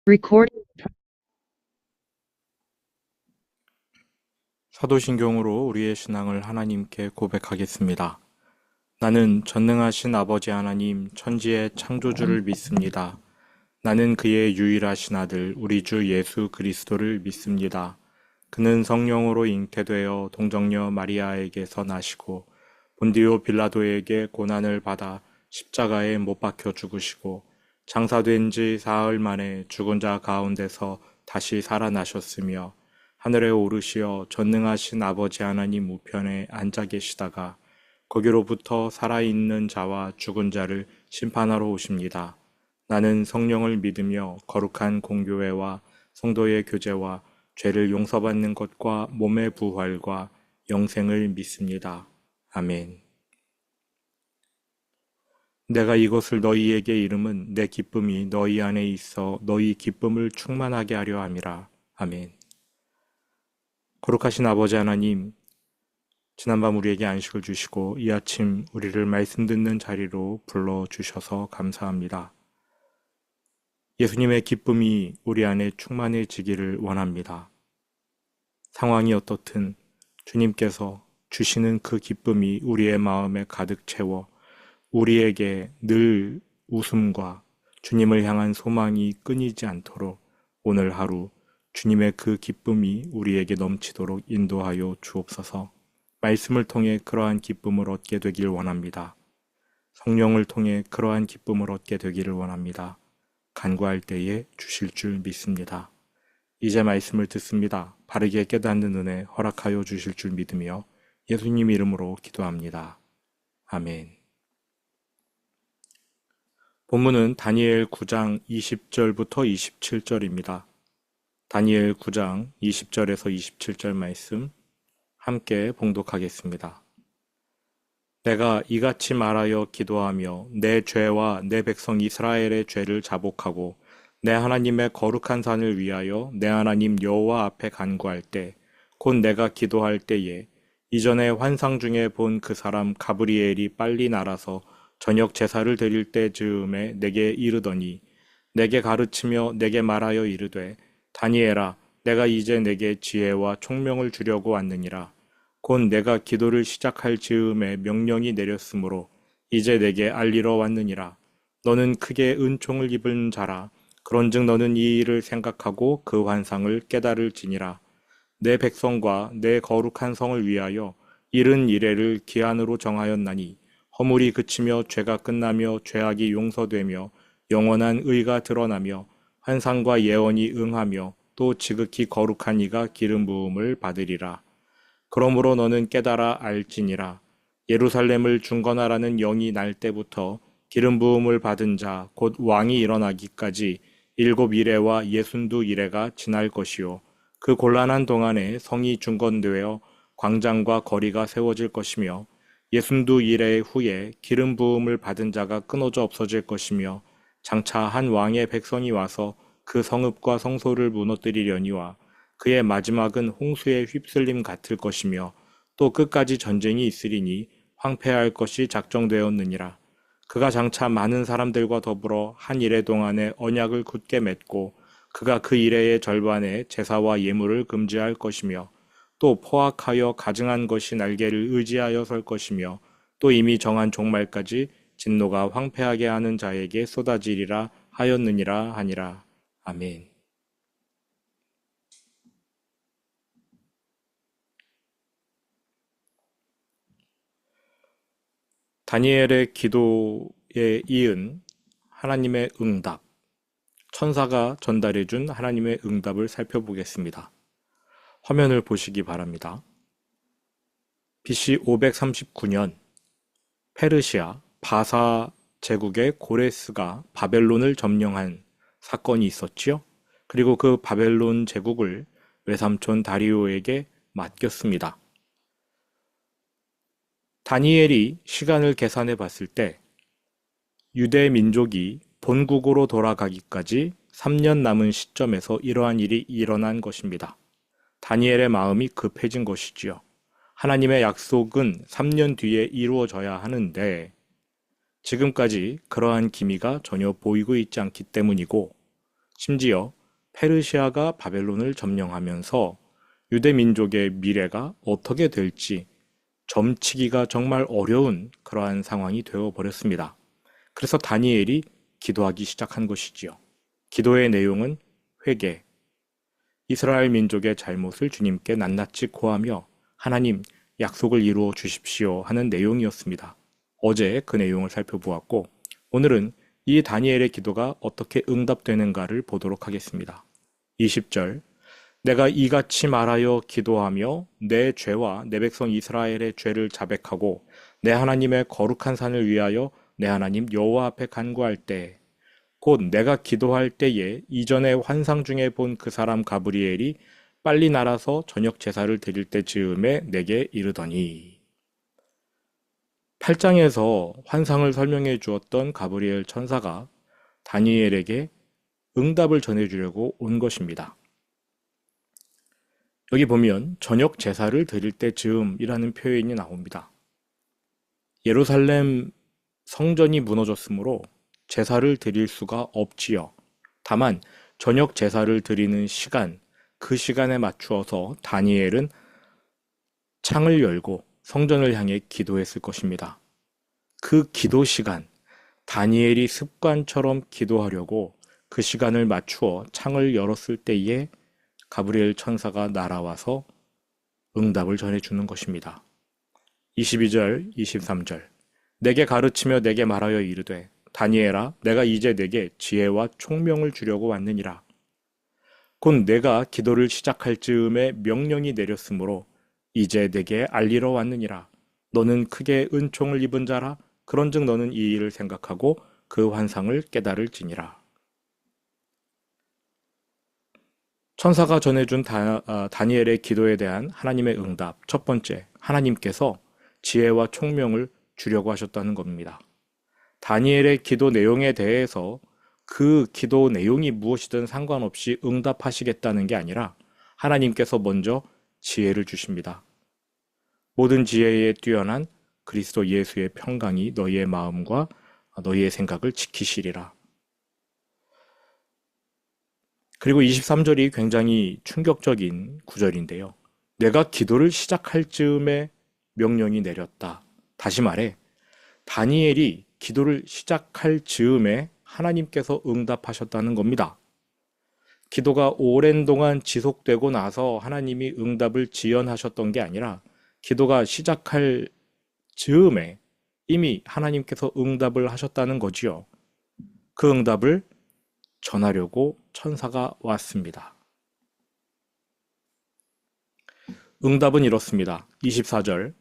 Record. 사도신경으로 우리의 신앙을 하나님께 고백하겠습니다. 나는 전능하신 아버지 하나님, 천지의 창조주를 믿습니다. 나는 그의 유일하신 아들, 우리 주 예수 그리스도를 믿습니다. 그는 성령으로 잉태되어 동정녀 마리아에게서 나시고 본디오 빌라도에게 고난을 받아 십자가에 못 박혀 죽으시고 장사된 지 사흘 만에 죽은 자 가운데서 다시 살아나셨으며 하늘에 오르시어 전능하신 아버지 하나님 우편에 앉아 계시다가 거기로부터 살아있는 자와 죽은 자를 심판하러 오십니다. 나는 성령을 믿으며 거룩한 공교회와 성도의 교제와 죄를 용서받는 것과 몸의 부활과 영생을 믿습니다. 아멘. 내가 이것을 너희에게 이름은 내 기쁨이 너희 안에 있어 너희 기쁨을 충만하게 하려 함이라. 아멘. 거룩하신 아버지 하나님, 지난밤 우리에게 안식을 주시고 이 아침 우리를 말씀 듣는 자리로 불러주셔서 감사합니다. 예수님의 기쁨이 우리 안에 충만해지기를 원합니다. 상황이 어떻든 주님께서 주시는 그 기쁨이 우리의 마음에 가득 채워 우리에게 늘 웃음과 주님을 향한 소망이 끊이지 않도록 오늘 하루 주님의 그 기쁨이 우리에게 넘치도록 인도하여 주옵소서. 말씀을 통해 그러한 기쁨을 얻게 되길 원합니다. 성령을 통해 그러한 기쁨을 얻게 되기를 원합니다. 간구할 때에 주실 줄 믿습니다. 이제 말씀을 듣습니다. 바르게 깨닫는 은혜 허락하여 주실 줄 믿으며 예수님 이름으로 기도합니다. 아멘. 본문은 다니엘 9장 20절부터 27절입니다. 다니엘 9장 20절에서 27절 말씀 함께 봉독하겠습니다. 내가 이같이 말하여 기도하며 내 죄와 내 백성 이스라엘의 죄를 자복하고 내 하나님의 거룩한 산을 위하여 내 하나님 여호와 앞에 간구할 때 곧 내가 기도할 때에 이전에 환상 중에 본 그 사람 가브리엘이 빨리 날아서 저녁 제사를 드릴 때 즈음에 내게 이르더니 내게 가르치며 내게 말하여 이르되 다니엘아 내가 이제 내게 지혜와 총명을 주려고 왔느니라. 곧 내가 기도를 시작할 즈음에 명령이 내렸으므로 이제 내게 알리러 왔느니라. 너는 크게 은총을 입은 자라. 그런즉 너는 이 일을 생각하고 그 환상을 깨달을지니라. 내 백성과 내 거룩한 성을 위하여 이른 이래를 기한으로 정하였나니 허물이 그치며 죄가 끝나며 죄악이 용서되며 영원한 의가 드러나며 환상과 예언이 응하며 또 지극히 거룩한 이가 기름 부음을 받으리라. 그러므로 너는 깨달아 알지니라. 예루살렘을 중건하라는 영이 날 때부터 기름 부음을 받은 자 곧 왕이 일어나기까지 7 이레와 62 이레가 지날 것이요 그 곤란한 동안에 성이 중건되어 광장과 거리가 세워질 것이며 62 이레 후에 기름 부음을 받은 자가 끊어져 없어질 것이며 장차 한 왕의 백성이 와서 그 성읍과 성소를 무너뜨리려니와 그의 마지막은 홍수에 휩쓸림 같을 것이며 또 끝까지 전쟁이 있으리니 황폐할 것이 작정되었느니라. 그가 장차 많은 사람들과 더불어 한 이레 동안에 언약을 굳게 맺고 그가 그 이레의 절반에 제사와 예물을 금지할 것이며 또 포악하여 가증한 것이 날개를 의지하여 설 것이며 또 이미 정한 종말까지 진노가 황폐하게 하는 자에게 쏟아지리라 하였느니라 하니라. 아멘. 다니엘의 기도에 이은 하나님의 응답, 천사가 전달해준 하나님의 응답을 살펴보겠습니다. 화면을 보시기 바랍니다. BC 539년 페르시아 바사 제국의 고레스가 바벨론을 점령한 사건이 있었지요. 그리고 그 바벨론 제국을 외삼촌 다리오에게 맡겼습니다. 다니엘이 시간을 계산해 봤을 때 유대 민족이 본국으로 돌아가기까지 3년 남은 시점에서 이러한 일이 일어난 것입니다. 다니엘의 마음이 급해진 것이지요. 하나님의 약속은 3년 뒤에 이루어져야 하는데 지금까지 그러한 기미가 전혀 보이고 있지 않기 때문이고 심지어 페르시아가 바벨론을 점령하면서 유대 민족의 미래가 어떻게 될지 점치기가 정말 어려운 그러한 상황이 되어버렸습니다. 그래서 다니엘이 기도하기 시작한 것이지요. 기도의 내용은 회개, 이스라엘 민족의 잘못을 주님께 낱낱이 고하며 하나님 약속을 이루어 주십시오 하는 내용이었습니다. 어제 그 내용을 살펴보았고 오늘은 이 다니엘의 기도가 어떻게 응답되는가를 보도록 하겠습니다. 20절 내가 이같이 말하여 기도하며 내 죄와 내 백성 이스라엘의 죄를 자백하고 내 하나님의 거룩한 산을 위하여 내 하나님 여호와 앞에 간구할 때 곧 내가 기도할 때에 이전에 환상 중에 본 그 사람 가브리엘이 빨리 날아서 저녁 제사를 드릴 때 즈음에 내게 이르더니 8장에서 환상을 설명해 주었던 가브리엘 천사가 다니엘에게 응답을 전해주려고 온 것입니다. 여기 보면 저녁 제사를 드릴 때 즈음이라는 표현이 나옵니다. 예루살렘 성전이 무너졌으므로 제사를 드릴 수가 없지요. 다만 저녁 제사를 드리는 시간, 그 시간에 맞추어서 다니엘은 창을 열고 성전을 향해 기도했을 것입니다. 그 기도 시간, 다니엘이 습관처럼 기도하려고 그 시간을 맞추어 창을 열었을 때에 가브리엘 천사가 날아와서 응답을 전해주는 것입니다. 22절, 23절 내게 가르치며 내게 말하여 이르되 다니엘아 내가 이제 내게 지혜와 총명을 주려고 왔느니라. 곧 내가 기도를 시작할 즈음에 명령이 내렸으므로 이제 내게 알리러 왔느니라. 너는 크게 은총을 입은 자라. 그런즉 너는 이 일을 생각하고 그 환상을 깨달을지니라. 천사가 전해준 다니엘의 기도에 대한 하나님의 응답. 첫 번째, 하나님께서 지혜와 총명을 주려고 하셨다는 겁니다. 다니엘의 기도 내용에 대해서 그 기도 내용이 무엇이든 상관없이 응답하시겠다는 게 아니라 하나님께서 먼저 지혜를 주십니다. 모든 지혜에 뛰어난 그리스도 예수의 평강이 너희의 마음과 너희의 생각을 지키시리라. 그리고 23절이 굉장히 충격적인 구절인데요. 내가 기도를 시작할 즈음에 명령이 내렸다. 다시 말해 다니엘이 기도를 시작할 즈음에 하나님께서 응답하셨다는 겁니다. 기도가 오랜 동안 지속되고 나서 하나님이 응답을 지연하셨던 게 아니라 기도가 시작할 즈음에 이미 하나님께서 응답을 하셨다는 거지요. 그 응답을 전하려고 천사가 왔습니다. 응답은 이렇습니다. 24절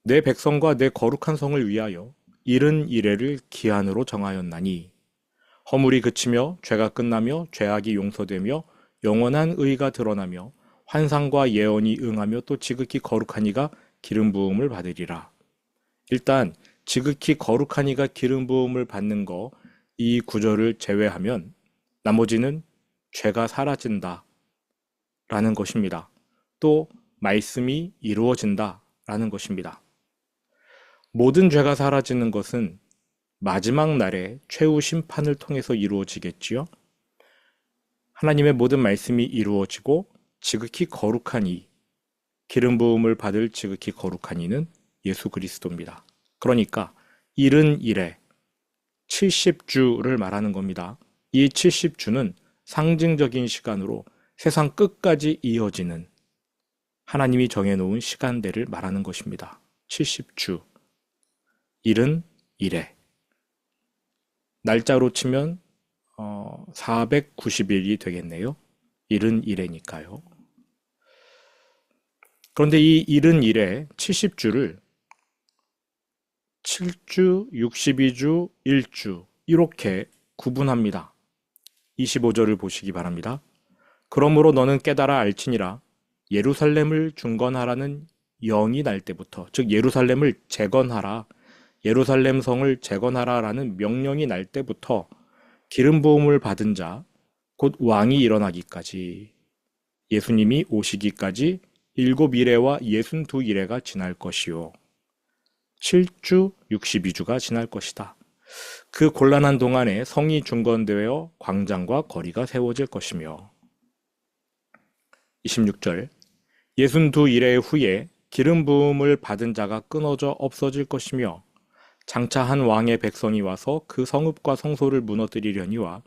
내 백성과 내 거룩한 성을 위하여 이른 이래를 기한으로 정하였나니 허물이 그치며 죄가 끝나며 죄악이 용서되며 영원한 의가 드러나며 환상과 예언이 응하며 또 지극히 거룩한 이가 기름 부음을 받으리라. 일단 지극히 거룩한 이가 기름 부음을 받는 거 이 구절을 제외하면 나머지는 죄가 사라진다 라는 것입니다. 또 말씀이 이루어진다 라는 것입니다. 모든 죄가 사라지는 것은 마지막 날에 최후 심판을 통해서 이루어지겠지요. 하나님의 모든 말씀이 이루어지고 지극히 거룩한 이, 기름 부음을 받을 지극히 거룩한 이는 예수 그리스도입니다. 그러니까 이른 이래 70주를 말하는 겁니다. 이 70주는 상징적인 시간으로 세상 끝까지 이어지는 하나님이 정해놓은 시간대를 말하는 것입니다. 70주, 이른 이래. 날짜로 치면 490일이 되겠네요. 이른 이래니까요. 그런데 이 이른 이래 70주를 7주, 62주, 1주 이렇게 구분합니다. 25절을 보시기 바랍니다. 그러므로 너는 깨달아 알지니라. 예루살렘을 중건하라는 영이 날 때부터, 즉 예루살렘을 재건하라, 예루살렘 성을 재건하라라는 명령이 날 때부터 기름 부음을 받은 자, 곧 왕이 일어나기까지, 예수님이 오시기까지 7이래와 62이래가 지날 것이요 7주, 62주가 지날 것이다. 그 곤란한 동안에 성이 중건되어 광장과 거리가 세워질 것이며 26절. 62 일의 후에 기름 부음을 받은 자가 끊어져 없어질 것이며 장차 한 왕의 백성이 와서 그 성읍과 성소를 무너뜨리려니와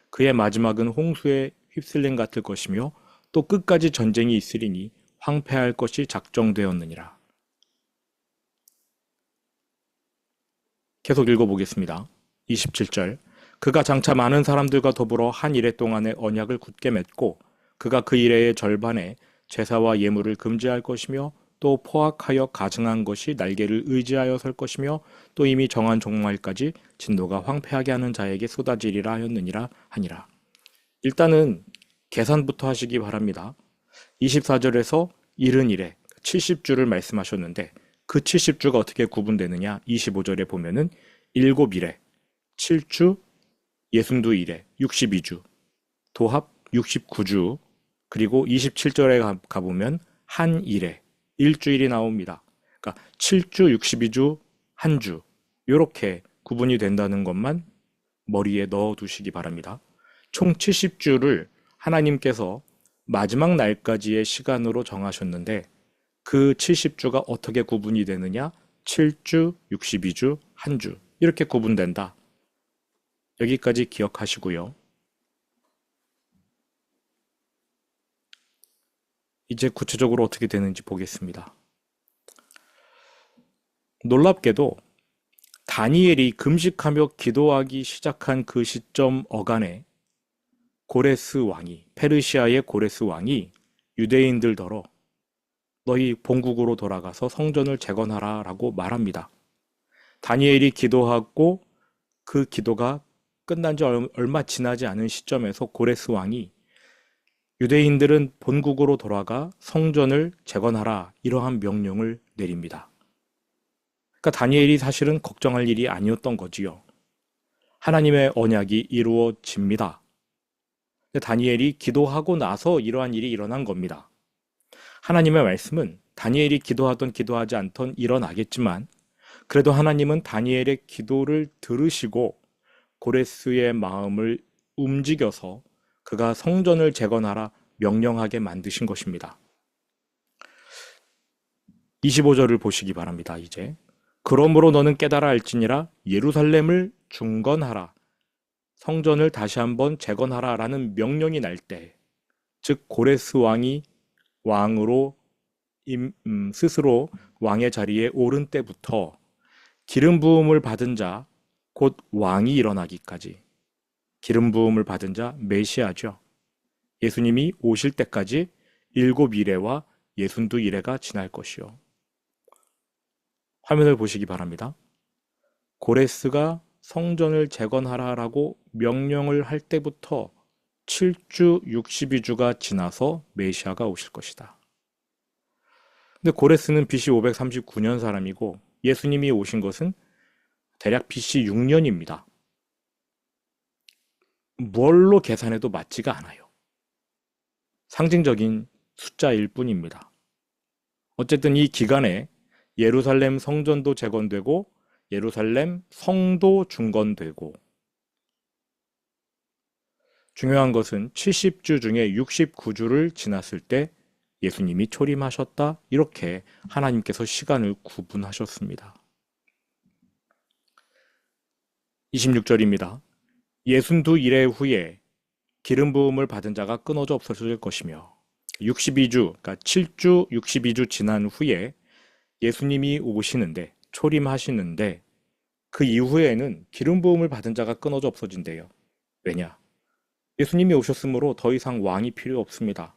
그의 마지막은 홍수에 휩쓸림 같을 것이며 또 끝까지 전쟁이 있으리니 황폐할 것이 작정되었느니라. 계속 읽어보겠습니다. 27절. 그가 장차 많은 사람들과 더불어 한 이레 동안의 언약을 굳게 맺고 그가 그 이레의 절반에 제사와 예물을 금지할 것이며 또 포악하여 가증한 것이 날개를 의지하여 설 것이며 또 이미 정한 종말까지 진노가 황폐하게 하는 자에게 쏟아지리라 하였느니라 하니라. 일단은 계산부터 하시기 바랍니다. 24절에서 70일에 70주를 말씀하셨는데 그 70주가 어떻게 구분되느냐? 25절에 보면은 7일에 7주, 62일에 62주, 도합 69주, 그리고 27절에 가보면 한 일에 일주일이 나옵니다. 그러니까 7주, 62주, 한 주, 이렇게 구분이 된다는 것만 머리에 넣어 두시기 바랍니다. 총 70주를 하나님께서 마지막 날까지의 시간으로 정하셨는데 그 70주가 어떻게 구분이 되느냐? 7주, 62주, 한 주, 이렇게 구분된다. 여기까지 기억하시고요. 이제 구체적으로 어떻게 되는지 보겠습니다. 놀랍게도 다니엘이 금식하며 기도하기 시작한 그 시점 어간에 고레스 왕이, 페르시아의 고레스 왕이 유대인들더러 너희 본국으로 돌아가서 성전을 재건하라 라고 말합니다. 다니엘이 기도하고 그 기도가 끝난 지 얼마 지나지 않은 시점에서 고레스 왕이 유대인들은 본국으로 돌아가 성전을 재건하라 이러한 명령을 내립니다. 그러니까 다니엘이 사실은 걱정할 일이 아니었던 거지요. 하나님의 언약이 이루어집니다. 다니엘이 기도하고 나서 이러한 일이 일어난 겁니다. 하나님의 말씀은 다니엘이 기도하던 기도하지 않던 일어나겠지만 그래도 하나님은 다니엘의 기도를 들으시고 고레스의 마음을 움직여서 그가 성전을 재건하라 명령하게 만드신 것입니다. 25절을 보시기 바랍니다. 이제 그러므로 너는 깨달아 알지니라 예루살렘을 중건하라 성전을 다시 한번 재건하라 라는 명령이 날 때, 즉 고레스 왕이 왕으로 스스로 왕의 자리에 오른 때부터 기름 부음을 받은 자, 곧 왕이 일어나기까지 기름 부음을 받은 자 메시아죠. 예수님이 오실 때까지 7일에와 62일에가 지날 것이요. 화면을 보시기 바랍니다. 고레스가 성전을 재건하라라고 명령을 할 때부터 7주 62주가 지나서 메시아가 오실 것이다. 근데 고레스는 BC 539년 사람이고 예수님이 오신 것은 대략 BC 6년입니다. 뭘로 계산해도 맞지가 않아요. 상징적인 숫자일 뿐입니다. 어쨌든 이 기간에 예루살렘 성전도 재건되고 예루살렘 성도 중건되고 중요한 것은 70주 중에 69주를 지났을 때 예수님이 초림하셨다. 이렇게 하나님께서 시간을 구분하셨습니다. 26절입니다. 62일의 후에 기름 부음을 받은 자가 끊어져 없어질 것이며 62주, 그러니까 7주 62주 지난 후에 예수님이 오시는데 초림하시는데 그 이후에는 기름 부음을 받은 자가 끊어져 없어진대요. 왜냐? 예수님이 오셨으므로 더 이상 왕이 필요 없습니다.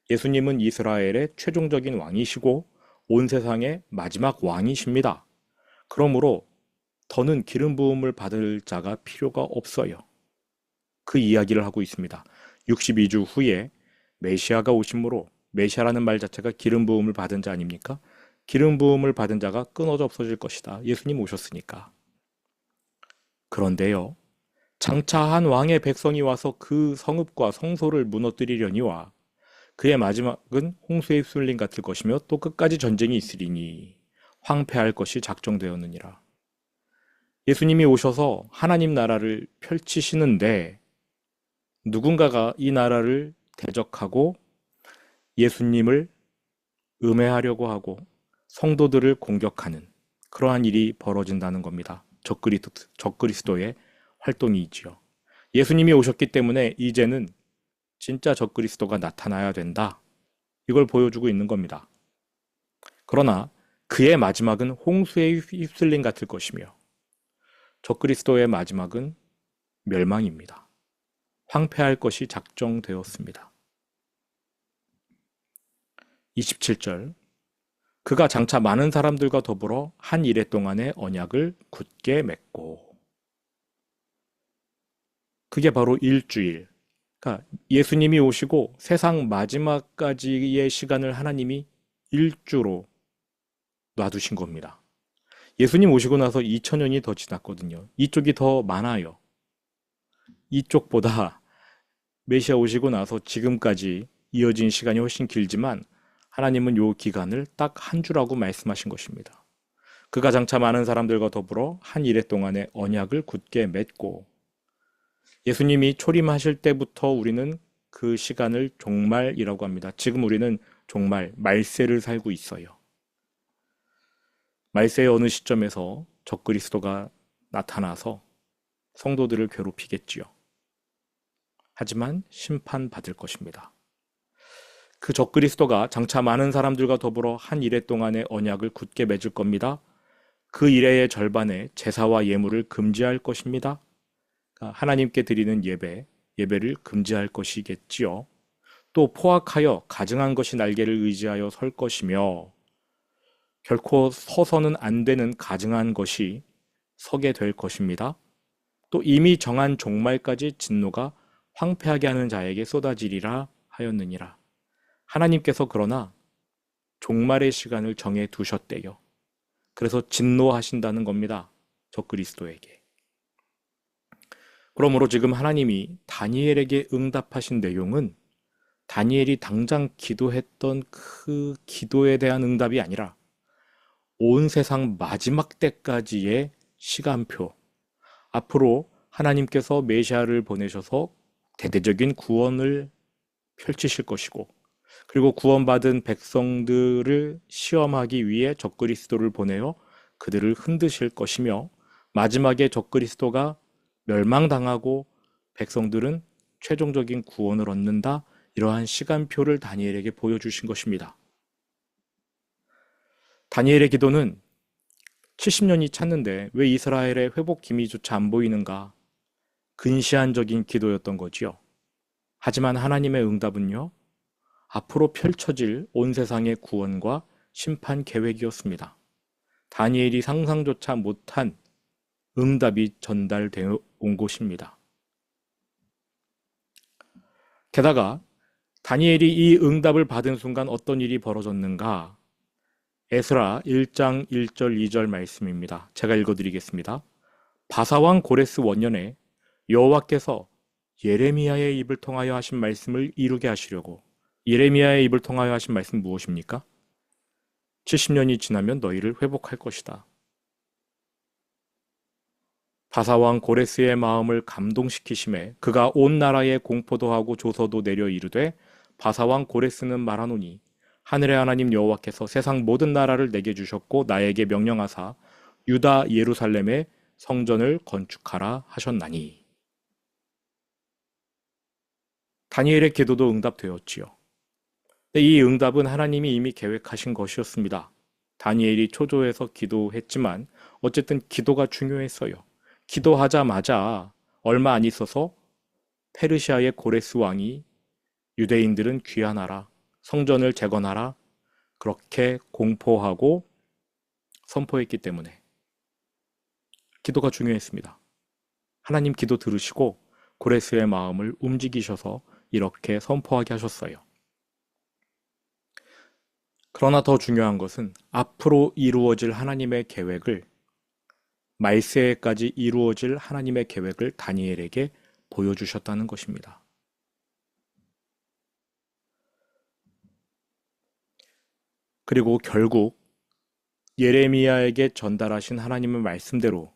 예수님은 이스라엘의 최종적인 왕이시고 온 세상의 마지막 왕이십니다. 그러므로 더는 기름 부음을 받을 자가 필요가 없어요. 그 이야기를 하고 있습니다. 62주 후에 메시아가 오심으로, 메시아라는 말 자체가 기름 부음을 받은 자 아닙니까? 기름 부음을 받은 자가 끊어져 없어질 것이다. 예수님 오셨으니까. 그런데요, 장차 한 왕의 백성이 와서 그 성읍과 성소를 무너뜨리려니와 그의 마지막은 홍수의 휩쓸림 같을 것이며 또 끝까지 전쟁이 있으리니 황폐할 것이 작정되었느니라. 예수님이 오셔서 하나님 나라를 펼치시는데 누군가가 이 나라를 대적하고 예수님을 음해하려고 하고 성도들을 공격하는 그러한 일이 벌어진다는 겁니다. 적그리스도의 활동이지요. 예수님이 오셨기 때문에 이제는 진짜 적그리스도가 나타나야 된다. 이걸 보여주고 있는 겁니다. 그러나 그의 마지막은 홍수에 휩쓸림 같을 것이며 적그리스도의 마지막은 멸망입니다. 황폐할 것이 작정되었습니다. 27절 그가 장차 많은 사람들과 더불어 한 이레 동안의 언약을 굳게 맺고 그게 바로 일주일. 그러니까 예수님이 오시고 세상 마지막까지의 시간을 하나님이 일주로 놔두신 겁니다. 예수님 오시고 나서 2000년이 더 지났거든요. 이쪽이 더 많아요. 이쪽보다 메시아 오시고 나서 지금까지 이어진 시간이 훨씬 길지만 하나님은 요 기간을 딱 한 주라고 말씀하신 것입니다. 그가 장차 많은 사람들과 더불어 한 이레 동안의 언약을 굳게 맺고 예수님이 초림하실 때부터 우리는 그 시간을 종말이라고 합니다. 지금 우리는 종말, 말세를 살고 있어요. 말세의 어느 시점에서 적그리스도가 나타나서 성도들을 괴롭히겠지요. 하지만 심판받을 것입니다. 그 적그리스도가 장차 많은 사람들과 더불어 한 이레 동안의 언약을 굳게 맺을 겁니다. 그 이레의 절반에 제사와 예물을 금지할 것입니다. 하나님께 드리는 예배를 금지할 것이겠지요. 또 포악하여 가증한 것이 날개를 의지하여 설 것이며 결코 서서는 안 되는 가증한 것이 서게 될 것입니다. 또 이미 정한 종말까지 진노가 황폐하게 하는 자에게 쏟아지리라 하였느니라. 하나님께서 그러나 종말의 시간을 정해 두셨대요. 그래서 진노하신다는 겁니다. 적그리스도에게. 그러므로 지금 하나님이 다니엘에게 응답하신 내용은 다니엘이 당장 기도했던 그 기도에 대한 응답이 아니라 온 세상 마지막 때까지의 시간표, 앞으로 하나님께서 메시아를 보내셔서 대대적인 구원을 펼치실 것이고 그리고 구원받은 백성들을 시험하기 위해 적그리스도를 보내어 그들을 흔드실 것이며 마지막에 적그리스도가 멸망당하고 백성들은 최종적인 구원을 얻는다. 이러한 시간표를 다니엘에게 보여주신 것입니다. 다니엘의 기도는 70년이 찼는데 왜 이스라엘의 회복 기미조차 안 보이는가? 근시안적인 기도였던 거지요. 하지만 하나님의 응답은요, 앞으로 펼쳐질 온 세상의 구원과 심판 계획이었습니다. 다니엘이 상상조차 못한 응답이 전달되어 온 것입니다. 게다가 다니엘이 이 응답을 받은 순간 어떤 일이 벌어졌는가? 에스라 1장 1절 2절 말씀입니다. 제가 읽어드리겠습니다. 바사왕 고레스 원년에 여호와께서 예레미야의 입을 통하여 하신 말씀을 이루게 하시려고. 예레미야의 입을 통하여 하신 말씀 무엇입니까? 70년이 지나면 너희를 회복할 것이다. 바사왕 고레스의 마음을 감동시키심에 그가 온 나라에 공포도 하고 조서도 내려 이르되 바사왕 고레스는 말하노니 하늘의 하나님 여호와께서 세상 모든 나라를 내게 주셨고 나에게 명령하사 유다 예루살렘에 성전을 건축하라 하셨나니. 다니엘의 기도도 응답되었지요. 이 응답은 하나님이 이미 계획하신 것이었습니다. 다니엘이 초조해서 기도했지만 어쨌든 기도가 중요했어요. 기도하자마자 얼마 안 있어서 페르시아의 고레스 왕이 유대인들은 귀환하라, 성전을 재건하라 그렇게 공포하고 선포했기 때문에 기도가 중요했습니다. 하나님 기도 들으시고 고레스의 마음을 움직이셔서 이렇게 선포하게 하셨어요. 그러나 더 중요한 것은 앞으로 이루어질 하나님의 계획을 말세에까지 이루어질 하나님의 계획을 다니엘에게 보여주셨다는 것입니다. 그리고 결국 예레미야에게 전달하신 하나님의 말씀대로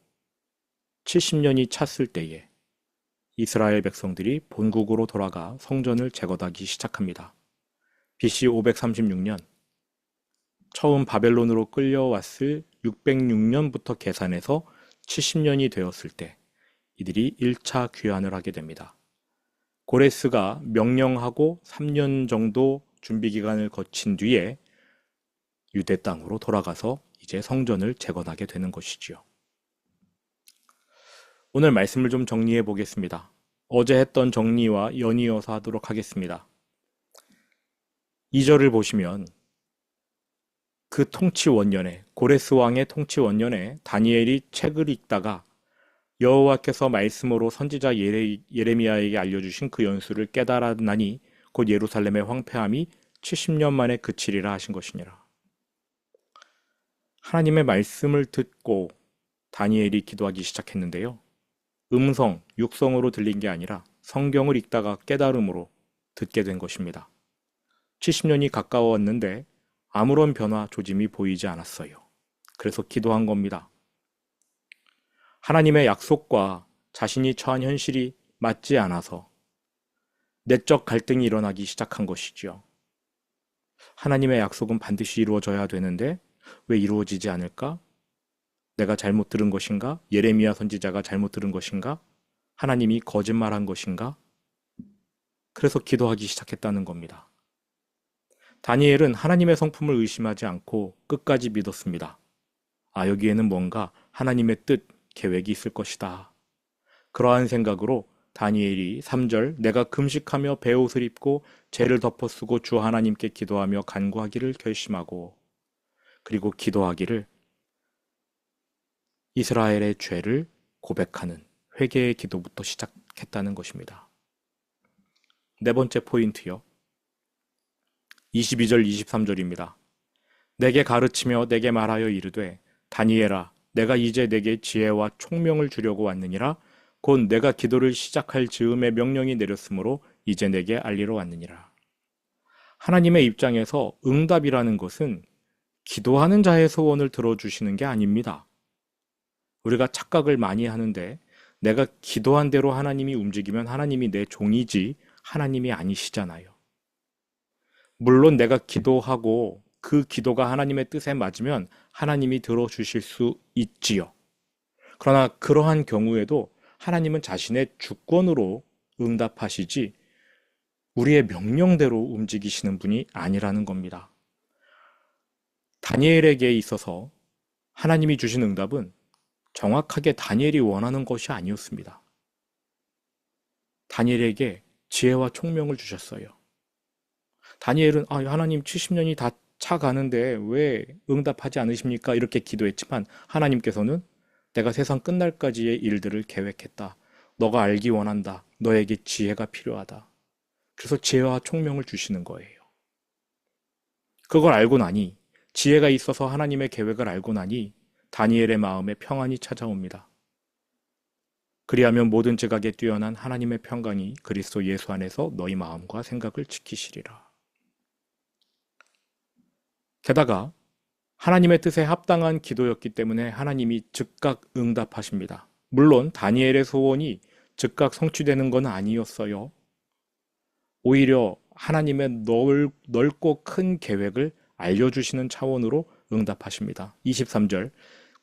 70년이 찼을 때에 이스라엘 백성들이 본국으로 돌아가 성전을 재건하기 시작합니다. BC 536년 처음 바벨론으로 끌려왔을 606년부터 계산해서 70년이 되었을 때 이들이 1차 귀환을 하게 됩니다. 고레스가 명령하고 3년 정도 준비 기간을 거친 뒤에 유대 땅으로 돌아가서 이제 성전을 재건하게 되는 것이지요. 오늘 말씀을 좀 정리해 보겠습니다. 어제 했던 정리와 연이어서 하도록 하겠습니다. 2절을 보시면 그 통치 원년에, 고레스 왕의 통치 원년에 다니엘이 책을 읽다가 여호와께서 말씀으로 선지자 예레미야에게 알려주신 그 연수를 깨달았나니 곧 예루살렘의 황폐함이 70년 만에 그치리라 하신 것이니라. 하나님의 말씀을 듣고 다니엘이 기도하기 시작했는데요. 음성, 육성으로 들린 게 아니라 성경을 읽다가 깨달음으로 듣게 된 것입니다. 70년이 가까웠는데 아무런 변화, 조짐이 보이지 않았어요. 그래서 기도한 겁니다. 하나님의 약속과 자신이 처한 현실이 맞지 않아서 내적 갈등이 일어나기 시작한 것이지요. 하나님의 약속은 반드시 이루어져야 되는데 왜 이루어지지 않을까? 내가 잘못 들은 것인가? 예레미야 선지자가 잘못 들은 것인가? 하나님이 거짓말한 것인가? 그래서 기도하기 시작했다는 겁니다. 다니엘은 하나님의 성품을 의심하지 않고 끝까지 믿었습니다. 여기에는 뭔가 하나님의 뜻, 계획이 있을 것이다. 그러한 생각으로 다니엘이 3절 내가 금식하며 베옷을 입고 죄를 덮어쓰고 주 하나님께 기도하며 간구하기를 결심하고 그리고 기도하기를 이스라엘의 죄를 고백하는 회개의 기도부터 시작했다는 것입니다. 네 번째 포인트요. 22절 23절입니다. 내게 가르치며 내게 말하여 이르되 다니엘아 내가 이제 내게 지혜와 총명을 주려고 왔느니라 곧 내가 기도를 시작할 즈음에 명령이 내렸으므로 이제 내게 알리러 왔느니라. 하나님의 입장에서 응답이라는 것은 기도하는 자의 소원을 들어주시는 게 아닙니다. 우리가 착각을 많이 하는데 내가 기도한 대로 하나님이 움직이면 하나님이 내 종이지 하나님이 아니시잖아요. 물론 내가 기도하고 그 기도가 하나님의 뜻에 맞으면 하나님이 들어주실 수 있지요. 그러나 그러한 경우에도 하나님은 자신의 주권으로 응답하시지 우리의 명령대로 움직이시는 분이 아니라는 겁니다. 다니엘에게 있어서 하나님이 주신 응답은 정확하게 다니엘이 원하는 것이 아니었습니다. 다니엘에게 지혜와 총명을 주셨어요. 다니엘은 하나님 70년이 다 차가는데 왜 응답하지 않으십니까? 이렇게 기도했지만 하나님께서는 내가 세상 끝날까지의 일들을 계획했다. 너가 알기 원한다. 너에게 지혜가 필요하다. 그래서 지혜와 총명을 주시는 거예요. 그걸 알고 나니 지혜가 있어서 하나님의 계획을 알고 나니 다니엘의 마음에 평안이 찾아옵니다. 그리하면 모든 지각에 뛰어난 하나님의 평강이 그리스도 예수 안에서 너희 마음과 생각을 지키시리라. 게다가 하나님의 뜻에 합당한 기도였기 때문에 하나님이 즉각 응답하십니다. 물론 다니엘의 소원이 즉각 성취되는 건 아니었어요. 오히려 하나님의 넓고 큰 계획을 알려주시는 차원으로 응답하십니다. 23절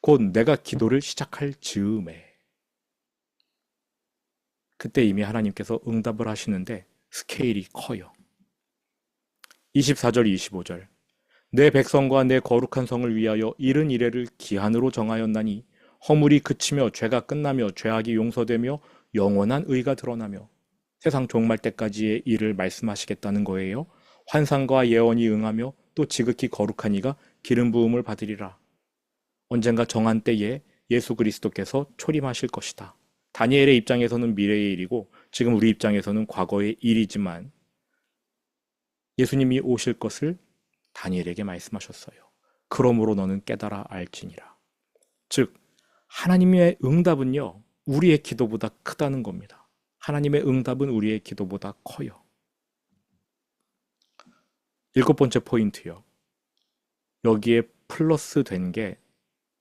곧 내가 기도를 시작할 즈음에 그때 이미 하나님께서 응답을 하시는데 스케일이 커요. 24절 25절 내 백성과 내 거룩한 성을 위하여 이른 이래를 기한으로 정하였나니 허물이 그치며 죄가 끝나며 죄악이 용서되며 영원한 의가 드러나며 세상 종말 때까지의 일을 말씀하시겠다는 거예요. 환상과 예언이 응하며 또 지극히 거룩한 이가 기름 부음을 받으리라. 언젠가 정한 때에 예수 그리스도께서 초림하실 것이다. 다니엘의 입장에서는 미래의 일이고 지금 우리 입장에서는 과거의 일이지만 예수님이 오실 것을 다니엘에게 말씀하셨어요. 그러므로 너는 깨달아 알지니라. 즉 하나님의 응답은요 우리의 기도보다 크다는 겁니다. 하나님의 응답은 우리의 기도보다 커요. 7번째 포인트요. 여기에 플러스 된 게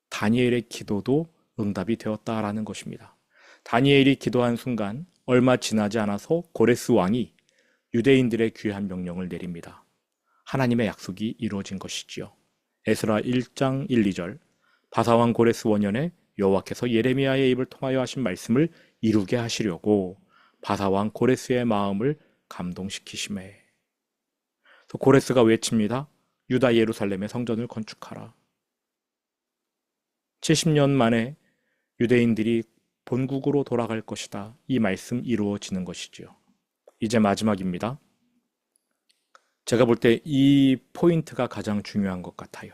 다니엘의 기도도 응답이 되었다라는 것입니다. 다니엘이 기도한 순간 얼마 지나지 않아서 고레스 왕이 유대인들의 귀환 명령을 내립니다. 하나님의 약속이 이루어진 것이지요. 에스라 1장 1, 2절 바사왕 고레스 원년에 여호와께서 예레미야의 입을 통하여 하신 말씀을 이루게 하시려고 바사왕 고레스의 마음을 감동시키심에. 고레스가 외칩니다. 유다 예루살렘의 성전을 건축하라. 70년 만에 유대인들이 본국으로 돌아갈 것이다. 이 말씀 이루어지는 것이지요. 이제 마지막입니다. 제가 볼 때 이 포인트가 가장 중요한 것 같아요.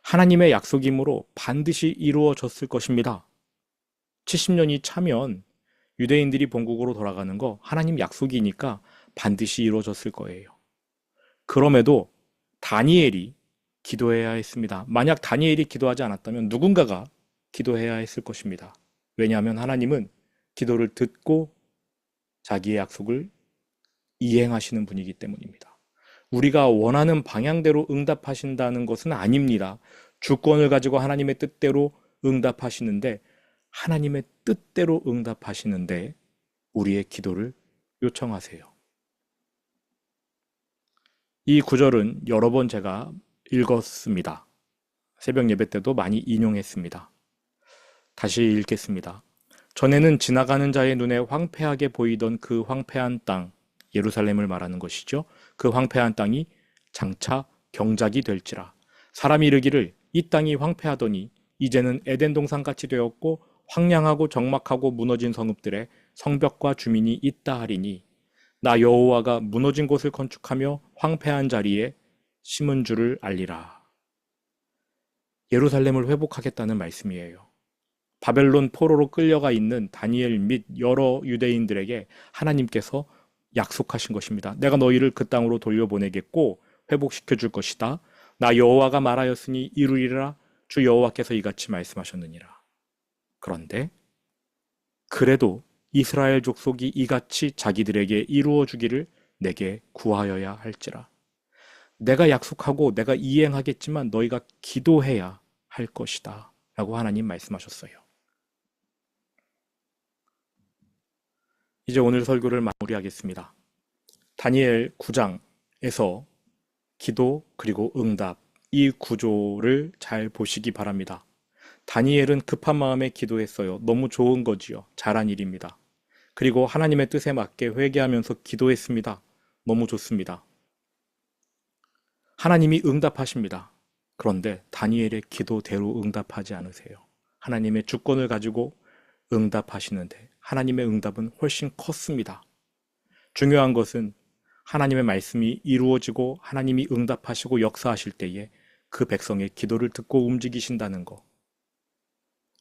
하나님의 약속이므로 반드시 이루어졌을 것입니다. 70년이 차면 유대인들이 본국으로 돌아가는 거 하나님 약속이니까 반드시 이루어졌을 거예요. 그럼에도 다니엘이 기도해야 했습니다. 만약 다니엘이 기도하지 않았다면 누군가가 기도해야 했을 것입니다. 왜냐하면 하나님은 기도를 듣고 자기의 약속을 이행하시는 분이기 때문입니다. 우리가 원하는 방향대로 응답하신다는 것은 아닙니다. 주권을 가지고 하나님의 뜻대로 응답하시는데 하나님의 뜻대로 응답하시는데 우리의 기도를 요청하세요. 이 구절은 여러 번 제가 읽었습니다. 새벽 예배 때도 많이 인용했습니다. 다시 읽겠습니다. 전에는 지나가는 자의 눈에 황폐하게 보이던 그 황폐한 땅, 예루살렘을 말하는 것이죠. 그 황폐한 땅이 장차 경작이 될지라. 사람이 이르기를 이 땅이 황폐하더니 이제는 에덴 동산같이 되었고 황량하고 적막하고 무너진 성읍들에 성벽과 주민이 있다 하리니 나 여호와가 무너진 곳을 건축하며 황폐한 자리에 심은 줄을 알리라. 예루살렘을 회복하겠다는 말씀이에요. 바벨론 포로로 끌려가 있는 다니엘 및 여러 유대인들에게 하나님께서 약속하신 것입니다. 내가 너희를 그 땅으로 돌려보내겠고 회복시켜 줄 것이다. 나 여호와가 말하였으니 이루리라. 주 여호와께서 이같이 말씀하셨느니라. 그런데 그래도 이스라엘 족속이 이같이 자기들에게 이루어 주기를 내게 구하여야 할지라. 내가 약속하고 내가 이행하겠지만 너희가 기도해야 할 것이다. 라고 하나님 말씀하셨어요. 이제 오늘 설교를 마무리하겠습니다. 다니엘 9장에서 기도 그리고 응답 이 구조를 잘 보시기 바랍니다. 다니엘은 급한 마음에 기도했어요. 너무 좋은 거지요. 잘한 일입니다. 그리고 하나님의 뜻에 맞게 회개하면서 기도했습니다. 너무 좋습니다. 하나님이 응답하십니다. 그런데 다니엘의 기도대로 응답하지 않으세요. 하나님의 주권을 가지고 응답하시는데 하나님의 응답은 훨씬 컸습니다. 중요한 것은 하나님의 말씀이 이루어지고 하나님이 응답하시고 역사하실 때에 그 백성의 기도를 듣고 움직이신다는 것.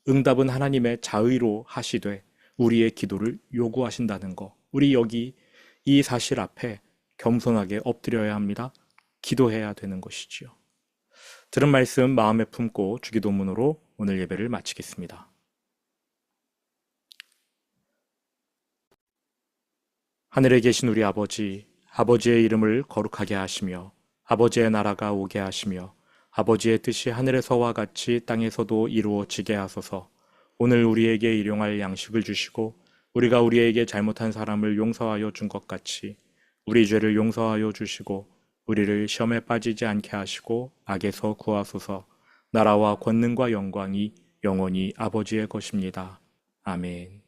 응답은 하나님의 자의로 하시되 우리의 기도를 요구하신다는 것. 우리 여기 이 사실 앞에 겸손하게 엎드려야 합니다. 기도해야 되는 것이지요. 들은 말씀 마음에 품고 주기도문으로 오늘 예배를 마치겠습니다. 하늘에 계신 우리 아버지, 아버지의 이름을 거룩하게 하시며 아버지의 나라가 오게 하시며 아버지의 뜻이 하늘에서와 같이 땅에서도 이루어지게 하소서. 오늘 우리에게 일용할 양식을 주시고 우리가 우리에게 잘못한 사람을 용서하여 준 것 같이 우리 죄를 용서하여 주시고 우리를 시험에 빠지지 않게 하시고 악에서 구하소서. 나라와 권능과 영광이 영원히 아버지의 것입니다. 아멘.